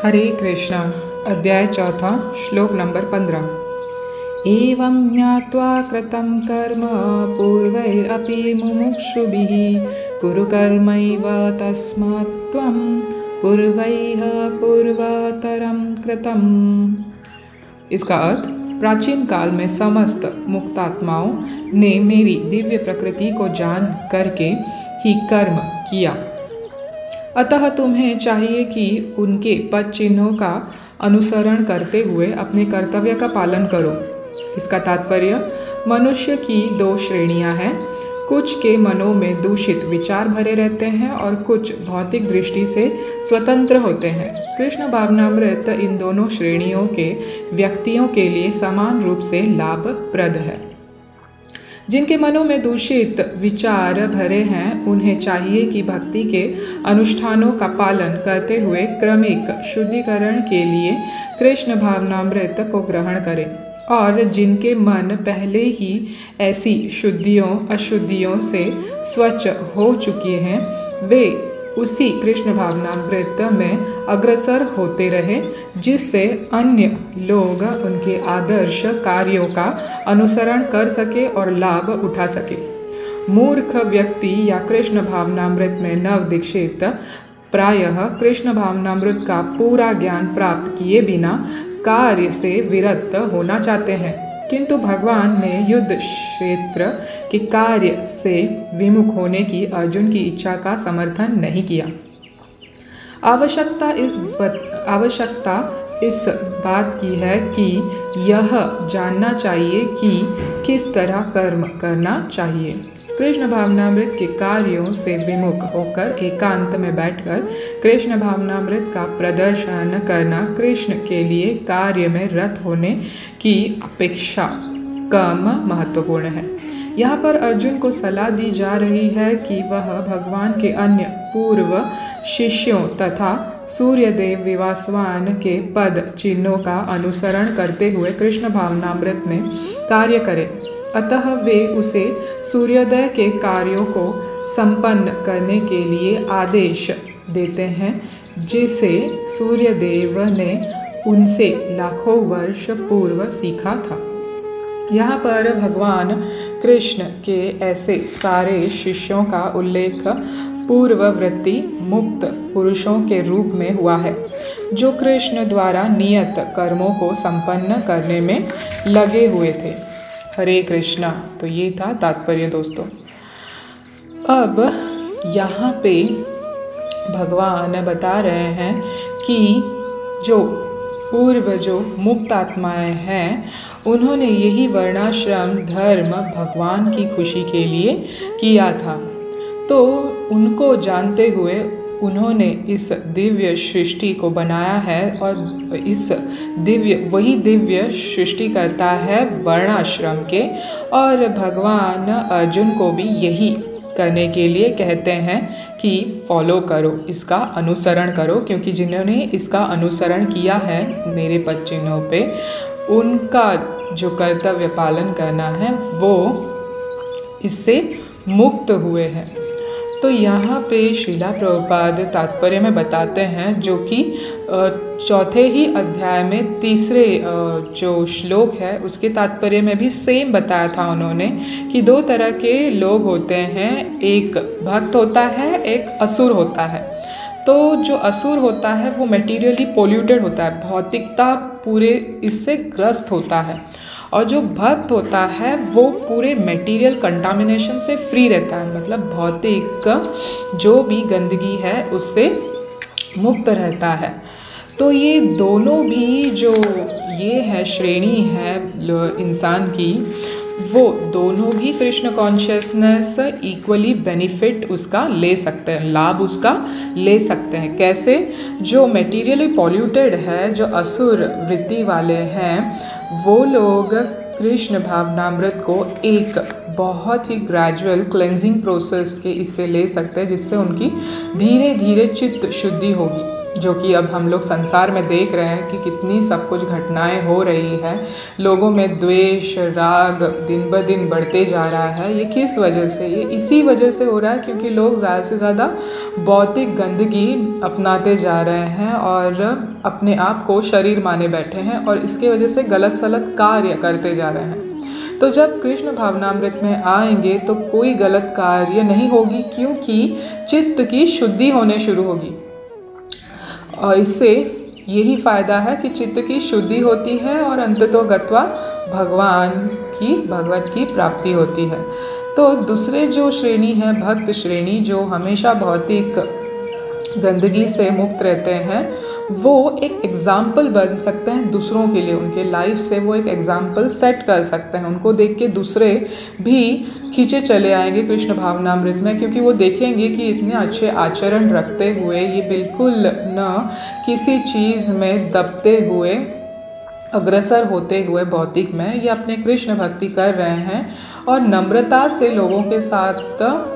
हरे कृष्णा। अध्याय 4 श्लोक नंबर 15। एवं ज्ञात्वा कृतं कर्म पूर्वैरपि मुमुक्षुभिः कुरु कर्मैव तस्मात् त्वं पूर्वैः पूर्वतरं कृतम्। इसका अर्थ, प्राचीन काल में समस्त मुक्तात्माओं ने मेरी दिव्य प्रकृति को जान करके ही कर्म किया, अतः तुम्हें चाहिए कि उनके पद चिन्हों का अनुसरण करते हुए अपने कर्तव्य का पालन करो। इसका तात्पर्य, मनुष्य की 2 श्रेणियां हैं। कुछ के मनों में दूषित विचार भरे रहते हैं और कुछ भौतिक दृष्टि से स्वतंत्र होते हैं। कृष्ण भावनामृत इन दोनों श्रेणियों के व्यक्तियों के लिए समान रूप से लाभप्रद है। जिनके मनों में दूषित विचार भरे हैं, उन्हें चाहिए कि भक्ति के अनुष्ठानों का पालन करते हुए क्रमिक शुद्धिकरण के लिए कृष्ण भावनामृत को ग्रहण करें, और जिनके मन पहले ही ऐसी शुद्धियों अशुद्धियों से स्वच्छ हो चुके हैं, वे उसी कृष्ण भावनामृत में अग्रसर होते रहे, जिससे अन्य लोग उनके आदर्श कार्यों का अनुसरण कर सके और लाभ उठा सके। मूर्ख व्यक्ति या कृष्ण भावनामृत में नव दीक्षित प्रायः कृष्ण भावनामृत का पूरा ज्ञान प्राप्त किए बिना कार्य से विरत होना चाहते हैं, किंतु भगवान ने युद्ध क्षेत्र के कार्य से विमुख होने की अर्जुन की इच्छा का समर्थन नहीं किया। आवश्यकता इस बात की है कि यह जानना चाहिए कि किस तरह कर्म करना चाहिए। कृष्ण भावनामृत के कार्यों से विमुख होकर एकांत में बैठकर कृष्ण भावनामृत का प्रदर्शन करना कृष्ण के लिए कार्य में रत होने की अपेक्षा कम महत्वपूर्ण है। यहाँ पर अर्जुन को सलाह दी जा रही है कि वह भगवान के अन्य पूर्व शिष्यों तथा सूर्यदेव विवासवान के पद चिन्हों का अनुसरण करते हुए कृष्ण भावनामृत में कार्य करें। अतः वे उसे सूर्योदय के कार्यों को संपन्न करने के लिए आदेश देते हैं, जिसे सूर्यदेव ने उनसे लाखों वर्ष पूर्व सीखा था। यहाँ पर भगवान कृष्ण के ऐसे सारे शिष्यों का उल्लेख पूर्ववर्ती मुक्त पुरुषों के रूप में हुआ है, जो कृष्ण द्वारा नियत कर्मों को संपन्न करने में लगे हुए थे। हरे कृष्णा। तो ये था तात्पर्य दोस्तों। अब यहाँ पे भगवान बता रहे हैं कि जो मुक्त आत्माएं हैं, उन्होंने यही वर्णाश्रम धर्म भगवान की खुशी के लिए किया था। तो उनको जानते हुए उन्होंने इस दिव्य सृष्टि को बनाया है, और वही दिव्य सृष्टि करता है वर्णाश्रम के, और भगवान अर्जुन को भी यही करने के लिए कहते हैं कि फॉलो करो, इसका अनुसरण करो, क्योंकि जिन्होंने इसका अनुसरण किया है मेरे पद चिन्हों पे, उनका जो कर्तव्य पालन करना है वो इससे मुक्त हुए हैं। तो यहाँ पे श्रीला प्रभुपाद तात्पर्य में बताते हैं, जो कि 4 ही अध्याय में 3 जो श्लोक है उसके तात्पर्य में भी सेम बताया था उन्होंने, कि 2 तरह के लोग होते हैं, एक भक्त होता है, एक असुर होता है। तो जो असुर होता है वो मटेरियली पोल्यूटेड होता है, भौतिकता पूरे इससे ग्रस्त होता है, और जो भक्त होता है वो पूरे मटेरियल कंटामिनेशन से फ्री रहता है, मतलब भौतिक जो भी गंदगी है उससे मुक्त रहता है। तो ये दोनों भी जो ये है श्रेणी है इंसान की, वो दोनों भी कृष्ण कॉन्शियसनेस इक्वली बेनिफिट उसका ले सकते हैं, लाभ उसका ले सकते हैं। कैसे? जो मटेरियली पॉल्यूटेड है, जो असुर वृत्ति वाले हैं, वो लोग कृष्ण भावनामृत को एक बहुत ही ग्रेजुअल क्लेंजिंग प्रोसेस के इससे ले सकते हैं, जिससे उनकी धीरे धीरे चित्त शुद्धि होगी। जो कि अब हम लोग संसार में देख रहे हैं कि कितनी सब कुछ घटनाएं हो रही हैं। लोगों में द्वेष राग दिन ब दिन बढ़ते जा रहा है। ये किस वजह से? ये इसी वजह से हो रहा है क्योंकि लोग ज़्यादा से ज़्यादा भौतिक गंदगी अपनाते जा रहे हैं और अपने आप को शरीर माने बैठे हैं और इसके वजह से गलत सलत कार्य करते जा रहे हैं। तो जब कृष्ण भावनामृत में आएंगे तो कोई गलत कार्य नहीं होगी, क्योंकि चित्त की शुद्धि होने शुरू होगी और इससे यही फ़ायदा है कि चित्त की शुद्धि होती है और अंततो गत्वा भगवत की प्राप्ति होती है। तो दूसरे जो श्रेणी है भक्त श्रेणी, जो हमेशा भौतिक गंदगी से मुक्त रहते हैं, वो एक एग्ज़ाम्पल बन सकते हैं दूसरों के लिए। उनके लाइफ से वो एक एग्ज़ाम्पल सेट कर सकते हैं। उनको देख के दूसरे भी खींचे चले आएंगे कृष्ण भावनामृत में, क्योंकि वो देखेंगे कि इतने अच्छे आचरण रखते हुए ये बिल्कुल न किसी चीज़ में दबते हुए अग्रसर होते हुए भौतिक में ये अपने कृष्ण भक्ति कर रहे हैं और नम्रता से लोगों के साथ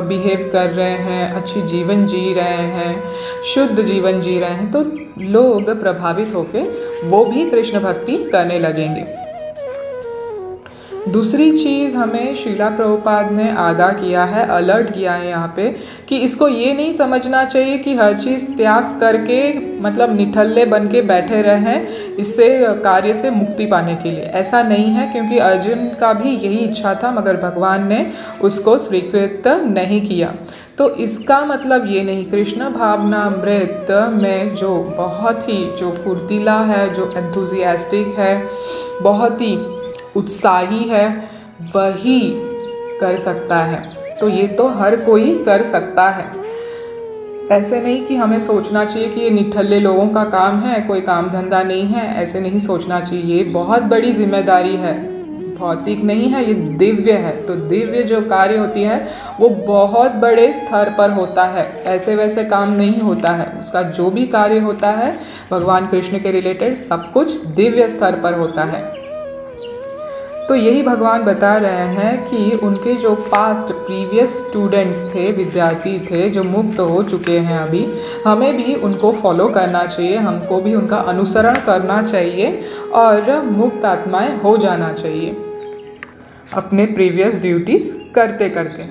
बिहेव कर रहे हैं, अच्छी जीवन जी रहे हैं, शुद्ध जीवन जी रहे हैं। तो लोग प्रभावित होकर वो भी कृष्ण भक्ति करने लगेंगे। दूसरी चीज़ हमें श्रीला प्रभुपाद ने आगाह किया है, अलर्ट किया है यहाँ पे, कि इसको ये नहीं समझना चाहिए कि हर चीज़ त्याग करके मतलब निठल्ले बन के बैठे रहें इससे कार्य से मुक्ति पाने के लिए। ऐसा नहीं है, क्योंकि अर्जुन का भी यही इच्छा था मगर भगवान ने उसको स्वीकृत नहीं किया। तो इसका मतलब ये नहीं, कृष्ण भावनामृत में जो बहुत ही जो फुर्तीला है, जो एंथुजियास्टिक है, बहुत ही उत्साही है, वही कर सकता है। तो ये तो हर कोई कर सकता है। ऐसे नहीं कि हमें सोचना चाहिए कि ये निठल्ले लोगों का काम है, कोई काम धंधा नहीं है, ऐसे नहीं सोचना चाहिए। ये बहुत बड़ी जिम्मेदारी है, भौतिक नहीं है, ये दिव्य है। तो दिव्य जो कार्य होती है वो बहुत बड़े स्तर पर होता है, ऐसे वैसे काम नहीं होता है। उसका जो भी कार्य होता है भगवान कृष्ण के रिलेटेड सब कुछ दिव्य स्तर पर होता है। तो यही भगवान बता रहे हैं कि उनके जो पास्ट प्रीवियस स्टूडेंट्स थे, विद्यार्थी थे जो मुक्त हो चुके हैं अभी, हमें भी उनको फॉलो करना चाहिए, हमको भी उनका अनुसरण करना चाहिए और मुक्त आत्माएं हो जाना चाहिए अपने प्रीवियस ड्यूटीज़ करते करते।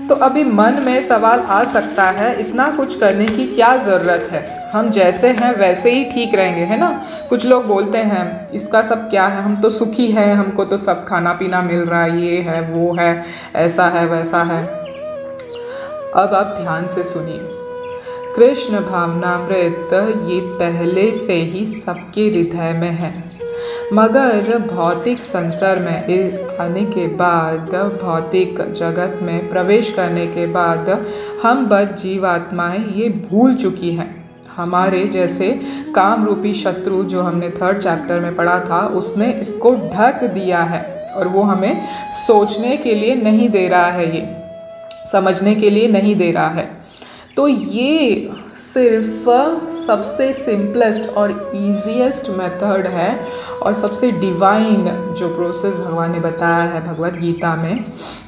तो अभी मन में सवाल आ सकता है, इतना कुछ करने की क्या ज़रूरत है, हम जैसे हैं वैसे ही ठीक रहेंगे, है ना। कुछ लोग बोलते हैं इसका सब क्या है, हम तो सुखी हैं, हमको तो सब खाना पीना मिल रहा है, ये है वो है, ऐसा है वैसा है। अब आप ध्यान से सुनिए, कृष्ण भावनामृत ये पहले से ही सबके हृदय में है, मगर भौतिक संसार में आने के बाद, भौतिक जगत में प्रवेश करने के बाद हम बस जीवात्माएं ये भूल चुकी हैं। हमारे जैसे काम रूपी शत्रु जो हमने 3rd चैप्टर में पढ़ा था, उसने इसको ढक दिया है और वो हमें सोचने के लिए नहीं दे रहा है, ये समझने के लिए नहीं दे रहा है। तो ये सिर्फ सबसे सिंपलेस्ट और ईजीएस्ट मेथड है और सबसे डिवाइन जो प्रोसेस भगवान ने बताया है भगवत गीता में।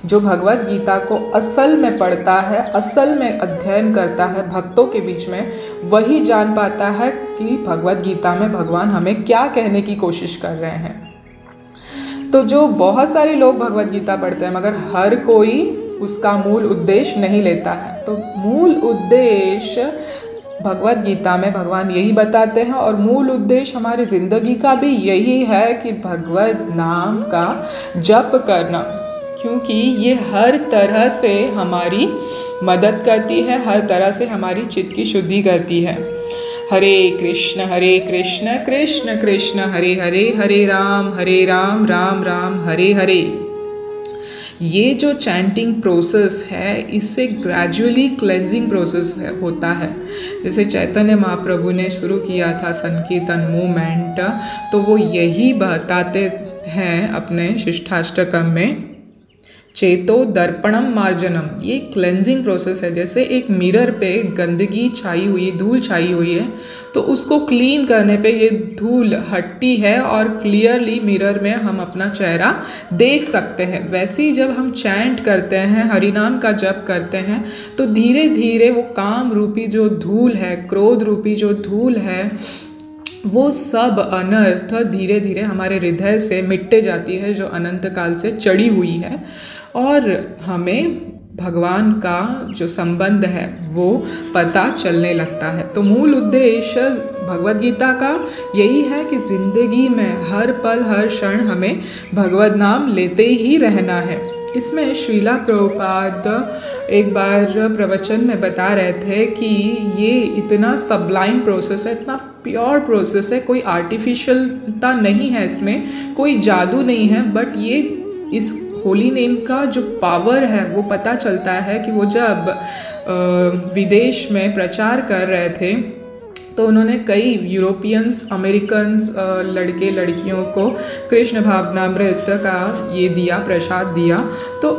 जो भगवत गीता को असल में पढ़ता है, असल में अध्ययन करता है भक्तों के बीच में, वही जान पाता है कि भगवत गीता में भगवान हमें क्या कहने की कोशिश कर रहे हैं। तो जो बहुत सारे लोग भगवत गीता पढ़ते हैं मगर हर कोई उसका मूल उद्देश्य नहीं लेता है। तो मूल उद्देश्य भगवत गीता में भगवान यही बताते हैं और मूल उद्देश्य हमारी ज़िंदगी का भी यही है कि भगवत नाम का जप करना, क्योंकि ये हर तरह से हमारी मदद करती है, हर तरह से हमारी चित्त की शुद्धि करती है। हरे कृष्ण कृष्ण कृष्ण हरे हरे, हरे राम राम राम हरे हरे। ये जो चैंटिंग प्रोसेस है, इससे ग्रेजुअली क्लेंजिंग प्रोसेस होता है। जैसे चैतन्य महाप्रभु ने शुरू किया था संकीर्तन मूवमेंट, तो वो यही बताते हैं अपने शिष्टाष्टकम में चेतो दर्पणम मार्जनम, ये क्लेंजिंग प्रोसेस है। जैसे एक मिरर पे गंदगी छाई हुई, धूल छाई हुई है, तो उसको क्लीन करने पे ये धूल हटती है और क्लियरली मिरर में हम अपना चेहरा देख सकते हैं। वैसे ही जब हम चैंट करते हैं, हरिनाम का जप करते हैं, तो धीरे धीरे वो काम रूपी जो धूल है, क्रोध रूपी जो धूल है, वो सब अनर्थ धीरे धीरे हमारे हृदय से मिटते जाती है, जो अनंत काल से चढ़ी हुई है, और हमें भगवान का जो संबंध है वो पता चलने लगता है। तो मूल उद्देश्य भगवद गीता का यही है कि जिंदगी में हर पल हर क्षण हमें भगवद नाम लेते ही रहना है। इसमें श्रीला प्रभुपाद एक बार प्रवचन में बता रहे थे कि ये इतना सबलाइम प्रोसेस है, इतना प्योर प्रोसेस है, कोई आर्टिफिशियलता नहीं है इसमें, कोई जादू नहीं है, बट ये इस होली नेम का जो पावर है वो पता चलता है कि वो जब विदेश में प्रचार कर रहे थे तो उन्होंने कई यूरोपियंस, अमेरिकन्स लड़के लड़कियों को कृष्ण भावनामृत का ये दिया, प्रसाद दिया, तो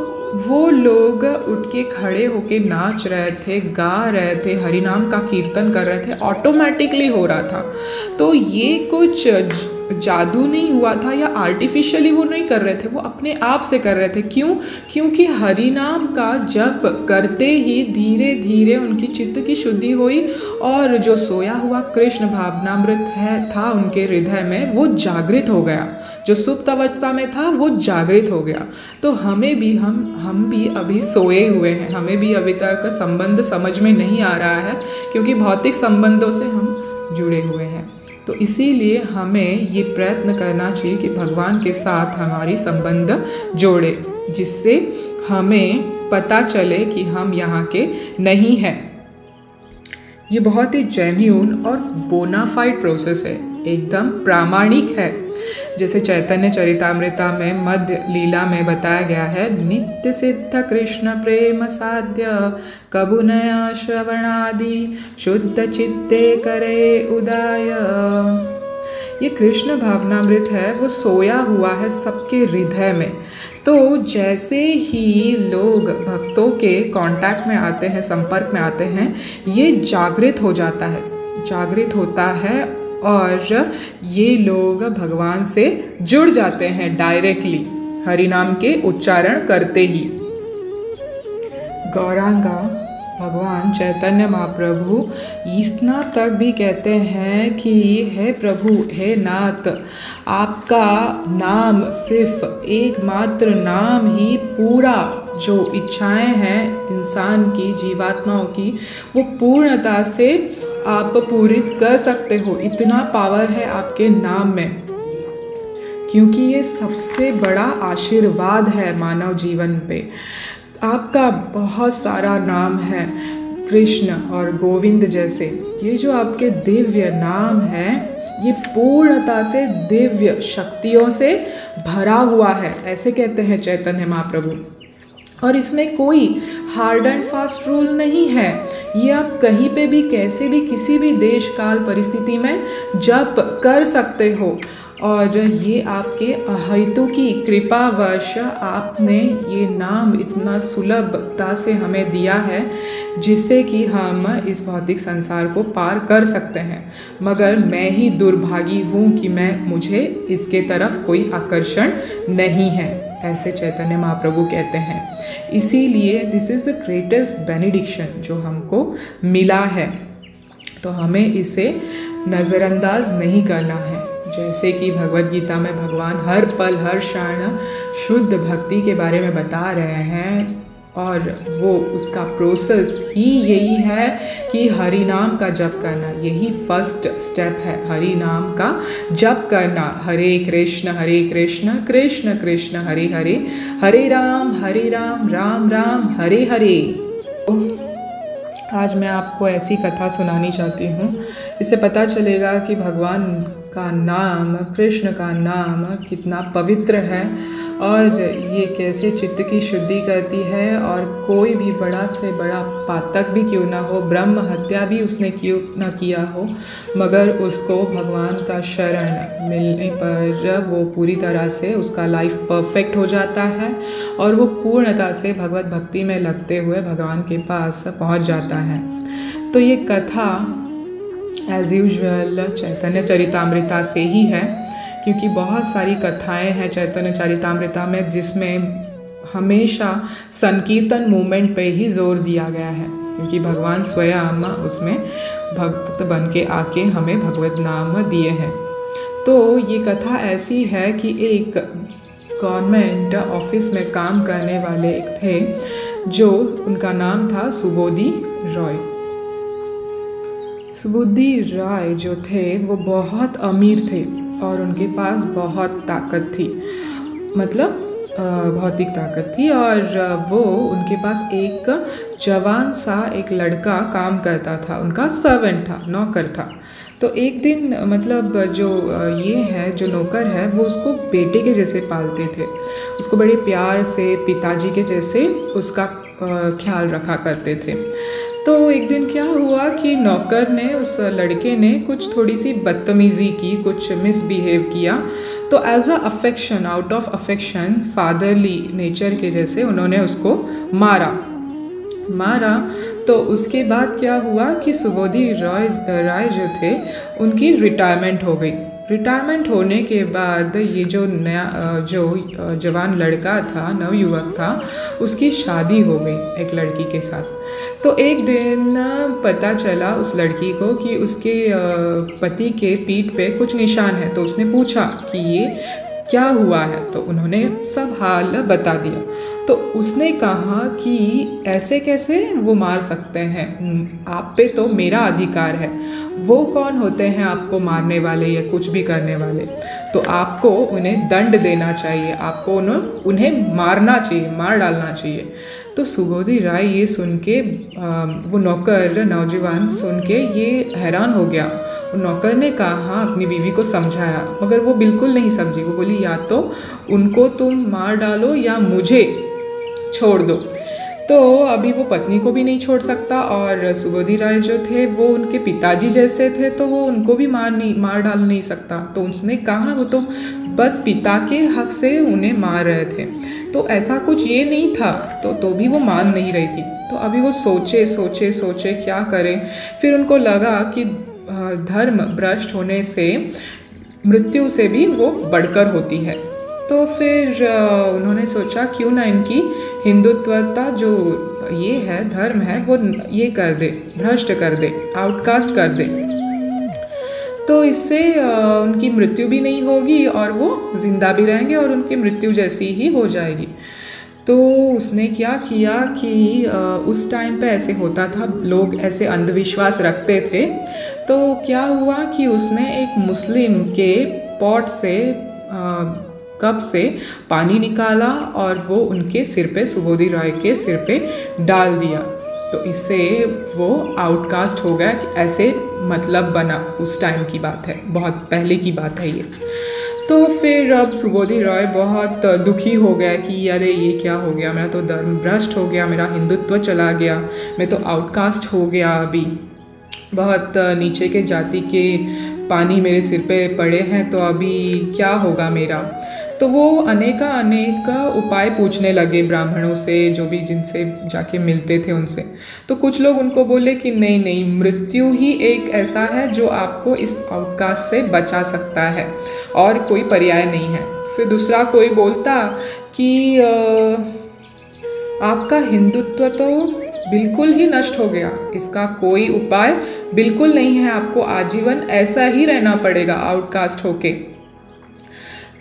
वो लोग उठ के खड़े होके नाच रहे थे, गा रहे थे, हरिनाम का कीर्तन कर रहे थे, ऑटोमेटिकली हो रहा था। तो ये कुछ जादू नहीं हुआ था या आर्टिफिशियली वो नहीं कर रहे थे, वो अपने आप से कर रहे थे। क्यों? क्योंकि हरिनाम का जप करते ही धीरे धीरे उनकी चित्त की शुद्धि हुई और जो सोया हुआ कृष्ण भावनामृत था उनके हृदय में, वो जागृत हो गया। जो सुप्त अवस्था में था वो जागृत हो गया। तो हमें भी हम भी अभी सोए हुए हैं, हमें भी अभी तक संबंध समझ में नहीं आ रहा है, क्योंकि भौतिक संबंधों से हम जुड़े हुए हैं। तो इसीलिए हमें ये प्रयत्न करना चाहिए कि भगवान के साथ हमारी संबंध जोड़े, जिससे हमें पता चले कि हम यहाँ के नहीं हैं। ये बहुत ही जेन्युइन और बोनाफाइड प्रोसेस है, एकदम प्रामाणिक है। जैसे चैतन्य चरितामृता में मध्य लीला में बताया गया है, नित्य सिद्ध कृष्ण प्रेम साध्य कबु नया श्रवणादि शुद्ध चित्ते करे उदाय। ये कृष्ण भावनामृत है, वो सोया हुआ है सबके हृदय में। तो जैसे ही लोग भक्तों के कांटेक्ट में आते हैं, संपर्क में आते हैं, ये जागृत हो जाता है, जागृत होता है और ये लोग भगवान से जुड़ जाते हैं डायरेक्टली हरिनाम के उच्चारण करते ही। गौरांगा भगवान चैतन्य महाप्रभु इतना तक भी कहते हैं कि हे प्रभु, हे नाथ, आपका नाम सिर्फ एकमात्र नाम ही पूरा जो इच्छाएं हैं इंसान की, जीवात्माओं की, वो पूर्णता से आप पूरित कर सकते हो। इतना पावर है आपके नाम में, क्योंकि ये सबसे बड़ा आशीर्वाद है मानव जीवन पे। आपका बहुत सारा नाम है, कृष्ण और गोविंद जैसे, ये जो आपके दिव्य नाम है, ये पूर्णता से दिव्य शक्तियों से भरा हुआ है, ऐसे कहते हैं चैतन्य महाप्रभु। और इसमें कोई हार्ड एंड फास्ट रूल नहीं है, ये आप कहीं पे भी, कैसे भी, किसी भी देश काल परिस्थिति में जप कर सकते हो। और ये आपके अहेतु की कृपावश आपने ये नाम इतना सुलभता से हमें दिया है, जिससे कि हम इस भौतिक संसार को पार कर सकते हैं। मगर मैं ही दुर्भागी हूँ कि मुझे इसके तरफ कोई आकर्षण नहीं है, ऐसे चैतन्य महाप्रभु कहते हैं। इसीलिए this is the greatest benediction जो हमको मिला है, तो हमें इसे नज़रअंदाज नहीं करना है। जैसे कि भगवद गीता में भगवान हर पल हर क्षण शुद्ध भक्ति के बारे में बता रहे हैं, और वो उसका प्रोसेस ही यही है कि हरि नाम का जप करना, यही फर्स्ट स्टेप है, हरि नाम का जप करना। हरे कृष्ण कृष्ण कृष्ण हरे हरे, हरे राम राम राम हरे हरे। आज मैं आपको ऐसी कथा सुनानी चाहती हूँ, इससे पता चलेगा कि भगवान का नाम, कृष्ण का नाम कितना पवित्र है और ये कैसे चित्त की शुद्धि करती है। और कोई भी बड़ा से बड़ा पातक भी क्यों ना हो, ब्रह्म हत्या भी उसने क्यों ना किया हो, मगर उसको भगवान का शरण मिलने पर वो पूरी तरह से उसका लाइफ परफेक्ट हो जाता है और वो पूर्णता से भगवत भक्ति में लगते हुए भगवान के पास पहुंच जाता है। तो ये कथा एज यूजुअल चैतन्य चरितामृता से ही है, क्योंकि बहुत सारी कथाएं हैं चैतन्य चरितामृता में जिसमें हमेशा संकीर्तन मूवमेंट पे ही जोर दिया गया है, क्योंकि भगवान स्वयं उसमें भक्त बन के आके हमें भगवत नाम दिए हैं। तो ये कथा ऐसी है कि एक गवर्नमेंट ऑफिस में काम करने वाले एक थे जो उनका नाम था सुबोधि रॉय। सुबोधि रॉय जो थे वो बहुत अमीर थे और उनके पास बहुत ताकत थी, मतलब भौतिक ताकत थी। और वो उनके पास एक जवान सा एक लड़का काम करता था, उनका सर्वेंट था, नौकर था। तो एक दिन मतलब जो ये है जो नौकर है वो उसको बेटे के जैसे पालते थे, उसको बड़े प्यार से पिताजी के जैसे उसका ख्याल रखा करते थे। तो एक दिन क्या हुआ कि नौकर ने, उस लड़के ने कुछ थोड़ी सी बदतमीज़ी की, कुछ मिसबिहेव किया। तो as a affection, out of affection, fatherly nature के जैसे उन्होंने उसको मारा। तो उसके बाद क्या हुआ कि सुबोधि राय जो थे उनकी रिटायरमेंट हो गई। रिटायरमेंट होने के बाद ये जो नया जो जवान लड़का था, नवयुवक था, उसकी शादी हो गई एक लड़की के साथ। तो एक दिन पता चला उस लड़की को कि उसके पति के पीठ पे कुछ निशान है। तो उसने पूछा कि ये क्या हुआ है, तो उन्होंने सब हाल बता दिया। तो उसने कहा कि ऐसे कैसे वो मार सकते हैं, आप पे तो मेरा अधिकार है, वो कौन होते हैं आपको मारने वाले या कुछ भी करने वाले, तो आपको उन्हें दंड देना चाहिए, आपको उन्हें मारना चाहिए, मार डालना चाहिए। तो सुबोधि राय ये सुन के, वो नौकर नौजवान सुन के ये हैरान हो गया। नौकर ने कहा, अपनी बीवी को समझाया, मगर वो बिल्कुल नहीं समझी। वो बोली या तो उनको तुम मार डालो या मुझे छोड़ दो। तो अभी वो पत्नी को भी नहीं छोड़ सकता और सुबोधि राय जो थे वो उनके पिताजी जैसे थे, तो वो उनको भी मार डाल नहीं सकता। तो उसने कहा वो तो बस पिता के हक से उन्हें मार रहे थे, तो ऐसा कुछ ये नहीं था। तो भी वो मान नहीं रही थी। तो अभी वो सोचे क्या करें। फिर उनको लगा कि धर्म भ्रष्ट होने से मृत्यु से भी वो बढ़कर होती है। तो फिर उन्होंने सोचा क्यों ना इनकी हिंदुत्वता जो ये है, धर्म है, वो ये कर दे, भ्रष्ट कर दे, आउटकास्ट कर दे। तो इससे उनकी मृत्यु भी नहीं होगी और वो जिंदा भी रहेंगे और उनकी मृत्यु जैसी ही हो जाएगी। तो उसने क्या किया कि उस टाइम पे ऐसे होता था, लोग ऐसे अंधविश्वास रखते थे। तो क्या हुआ कि उसने एक मुस्लिम के पॉट से कप से पानी निकाला और वो उनके सिर पे, सुबोधि राय के सिर पे डाल दिया। तो इससे वो आउटकास्ट हो गया कि ऐसे मतलब बना। उस टाइम की बात है, बहुत पहले की बात है ये। तो फिर अब सुबोधि राय बहुत दुखी हो गया कि अरे ये क्या हो गया, मेरा तो धर्म भ्रष्ट हो गया, मेरा हिंदुत्व चला गया, मैं तो आउटकास्ट हो गया, अभी बहुत नीचे के जाति के पानी मेरे सिर पे पड़े हैं, तो अभी क्या होगा मेरा। तो वो अनेक उपाय पूछने लगे ब्राह्मणों से, जो भी जिनसे जाके मिलते थे उनसे। तो कुछ लोग उनको बोले कि नहीं, मृत्यु ही एक ऐसा है जो आपको इस आउटकास्ट से बचा सकता है और कोई पर्याय नहीं है। फिर दूसरा कोई बोलता कि आपका हिंदुत्व तो बिल्कुल ही नष्ट हो गया, इसका कोई उपाय बिल्कुल नहीं है, आपको आजीवन ऐसा ही रहना पड़ेगा, आउटकास्ट होके,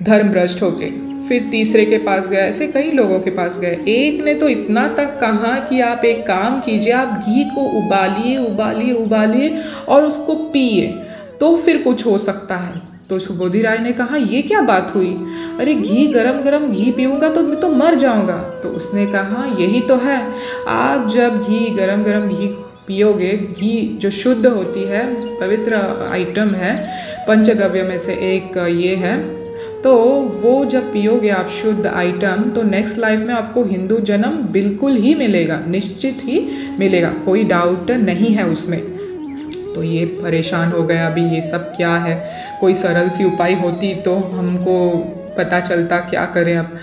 धर्म भ्रष्ट होके। फिर तीसरे के पास गया, ऐसे कई लोगों के पास गए। एक ने तो इतना तक कहा कि आप एक काम कीजिए, आप घी को उबालिए और उसको पिए, तो फिर कुछ हो सकता है। तो सुबोधि राय ने कहा ये क्या बात हुई, अरे घी गरम घी पीऊँगा तो मैं मर जाऊँगा। तो उसने कहा यही तो है, आप जब घी गरम घी पियोगे, घी जो शुद्ध होती है, पवित्र आइटम है, पंचगव्य में से एक ये है, तो वो जब पियोगे आप शुद्ध आइटम, तो नेक्स्ट लाइफ में आपको हिंदू जन्म बिल्कुल ही मिलेगा, निश्चित ही मिलेगा, कोई डाउट नहीं है उसमें। तो ये परेशान हो गया अभी ये सब क्या है, कोई सरल सी उपाय होती तो हमको पता चलता क्या करें अब।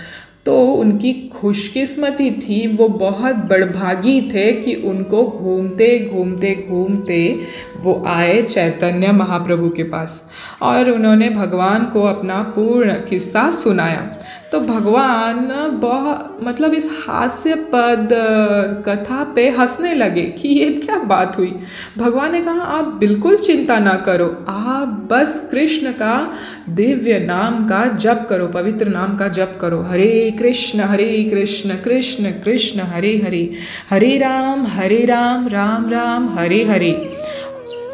तो उनकी खुशकिस्मती थी, वो बहुत बड़भागी थे कि उनको घूमते घूमते घूमते वो आए चैतन्य महाप्रभु के पास और उन्होंने भगवान को अपना पूर्ण किस्सा सुनाया। तो भगवान बहुत मतलब इस हास्यपद कथा पे हंसने लगे कि ये क्या बात हुई। भगवान ने कहा आप बिल्कुल चिंता ना करो, आप बस कृष्ण का दिव्य नाम का जप करो, पवित्र नाम का जप करो, हरे कृष्ण कृष्ण कृष्ण हरे हरे, हरे राम राम राम हरे हरे,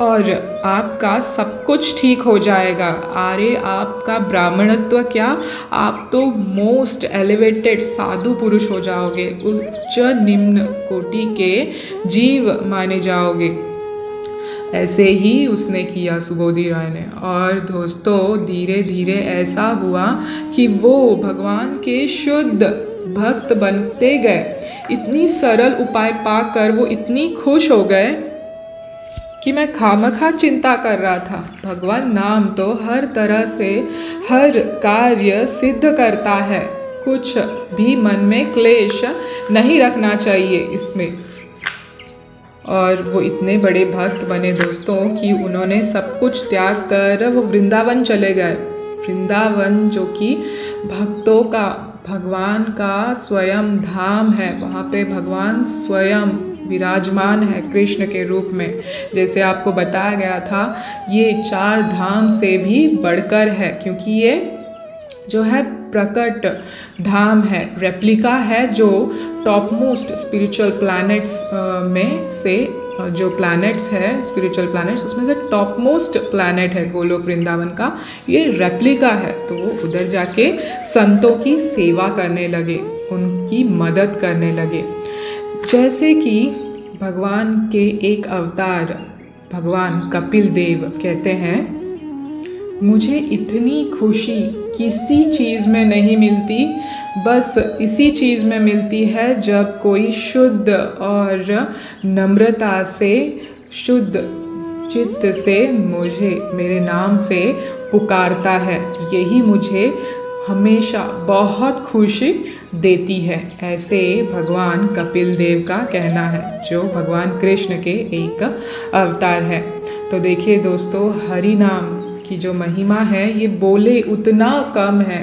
और आपका सब कुछ ठीक हो जाएगा। अरे आपका ब्राह्मणत्व क्या, आप तो मोस्ट एलिवेटेड साधु पुरुष हो जाओगे, उच्च निम्न कोटि के जीव माने जाओगे। ऐसे ही उसने किया सुबोधि राय ने। और दोस्तों धीरे धीरे ऐसा हुआ कि वो भगवान के शुद्ध भक्त बनते गए। इतनी सरल उपाय पाकर वो इतनी खुश हो गए कि मैं खामखा चिंता कर रहा था। भगवान नाम तो हर तरह से हर कार्य सिद्ध करता है, कुछ भी मन में क्लेश नहीं रखना चाहिए इसमें। और वो इतने बड़े भक्त बने दोस्तों कि उन्होंने सब कुछ त्याग कर वो वृंदावन चले गए। वृंदावन जो कि भक्तों का, भगवान का स्वयं धाम है, वहाँ पे भगवान स्वयं विराजमान है कृष्ण के रूप में। जैसे आपको बताया गया था ये 4 धाम से भी बढ़कर है, क्योंकि ये जो है प्रकट धाम है, रेप्लिका है, जो टॉप मोस्ट स्पिरिचुअल प्लैनेट्स में से जो प्लैनेट्स है स्पिरिचुअल प्लैनेट्स, उसमें से टॉप मोस्ट प्लैनेट है गोलोक वृंदावन का, ये रेप्लिका है। तो वो उधर जाके संतों की सेवा करने लगे, उनकी मदद करने लगे। जैसे कि भगवान के एक अवतार भगवान कपिल देव कहते हैं, मुझे इतनी खुशी किसी चीज़ में नहीं मिलती, बस इसी चीज़ में मिलती है जब कोई शुद्ध और नम्रता से, शुद्ध चित्त से मुझे मेरे नाम से पुकारता है, यही मुझे हमेशा बहुत खुशी देती है। ऐसे भगवान कपिल देव का कहना है, जो भगवान कृष्ण के एक अवतार है। तो देखिए दोस्तों, हरि नाम की जो महिमा है ये बोले उतना कम है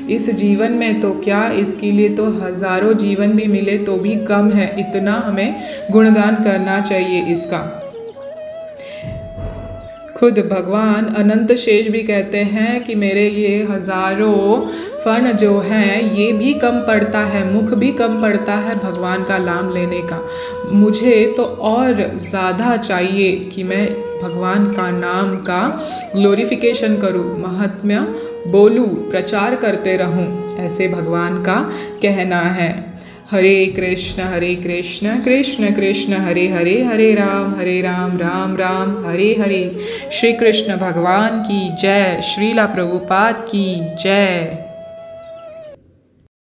इस जीवन में, तो क्या इसके लिए तो हजारों जीवन भी मिले तो भी कम है। इतना हमें गुणगान करना चाहिए इसका। खुद भगवान अनंत शेष भी कहते हैं कि मेरे ये हजारों फन जो हैं ये भी कम पड़ता है, मुख भी कम पड़ता है भगवान का नाम लेने का। मुझे तो और ज़्यादा चाहिए कि मैं भगवान का नाम का ग्लोरिफिकेशन करूं, महात्म्य बोलूं, प्रचार करते रहूं, ऐसे भगवान का कहना है। हरे कृष्ण कृष्ण कृष्ण हरे हरे, हरे राम राम राम हरे हरे। श्री कृष्ण भगवान की जय, श्रीला प्रभुपाद की जय।